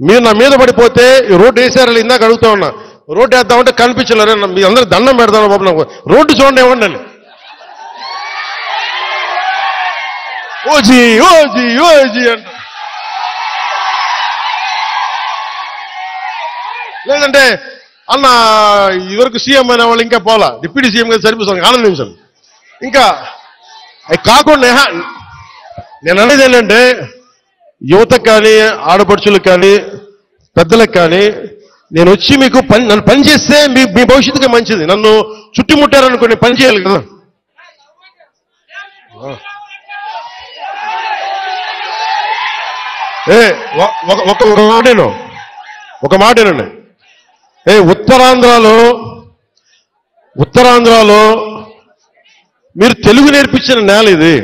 మీరు నా మీద పడిపోతే రోడ్డు వేసారు ఇందాక అడుగుతా ఉన్నా, రోడ్డు వేద్దామంటే కనిపించలేరు, మీ అందరూ దండం పెడతాను బాబు, నాకు రోడ్డు చూడండి ఇవ్వండి అని. ఓజీ ఓజీ ఓజీ అంట. లేదంటే అన్న ఇదివరకు సీఎం అయిన వాళ్ళు ఇంకా పోలా, డిప్యూటీ సీఎం గారు సరిపోతాను ఆనందించాను. ఇంకా అవి కాకుండా నేను అనేది ఏంటంటే యువతకు కానీ ఆడపడుచులకు కానీ పెద్దలకు కానీ నేను వచ్చి మీకు నన్ను పని చేస్తే మీ భవిష్యత్తుకి మంచిది. నన్ను చుట్టుముట్టారనుకోండి పని చేయాలి కదా. ఒక మాటేనండి. ఉత్తరాంధ్రలో మీరు తెలుగు నేర్పించిన నేల ఇది,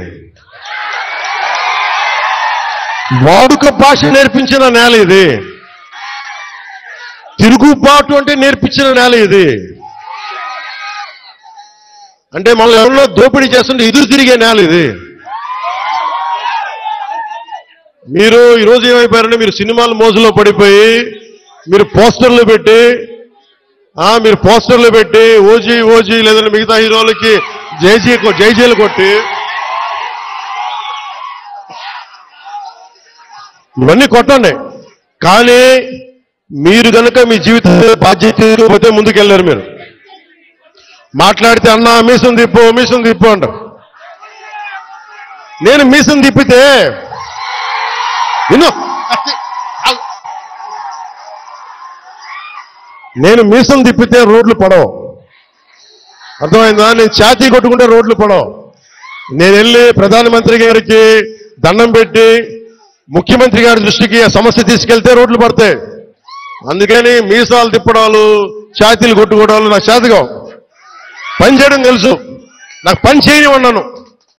వాడుక భాష నేర్పించిన నేల ఇది, తిరుగుబాటు అంటే నేర్పించిన నేల ఇది. అంటే మళ్ళీ ఎవరిలో దోపిడీ చేస్తుంటే ఎదురు తిరిగే నేల ఇది. మీరు ఈరోజు ఏమైపోయారంటే మీరు సినిమాల మోజులో పడిపోయి మీరు పోస్టర్లు పెట్టి ఓజీ ఓజీ లేదంటే మిగతా హీరోలకి జైజీలు కొట్టి ఇవన్నీ కొట్టండి. కానీ మీరు కనుక మీ జీవితంలో బాధ్యత పోతే ముందుకెళ్ళారు. మీరు మాట్లాడితే అన్నా మీసం తిప్పు అంటారు. నేను మీసం తిప్పితే రోడ్లు పడవు, అర్థమైందా? నేను ఛాతీ కొట్టుకుంటే రోడ్లు పడవు. నేను వెళ్ళి ప్రధానమంత్రి గారికి దండం పెట్టి ముఖ్యమంత్రి గారి దృష్టికి ఆ సమస్య తీసుకెళ్తే రోడ్లు పడతాయి. అందుకని మీసాలు తిప్పడాలు ఛాతీలు కొట్టుకోవడాలు నాకు చేతగా. పని చేయడం తెలుసు, నాకు పని చేయనివన్నాను.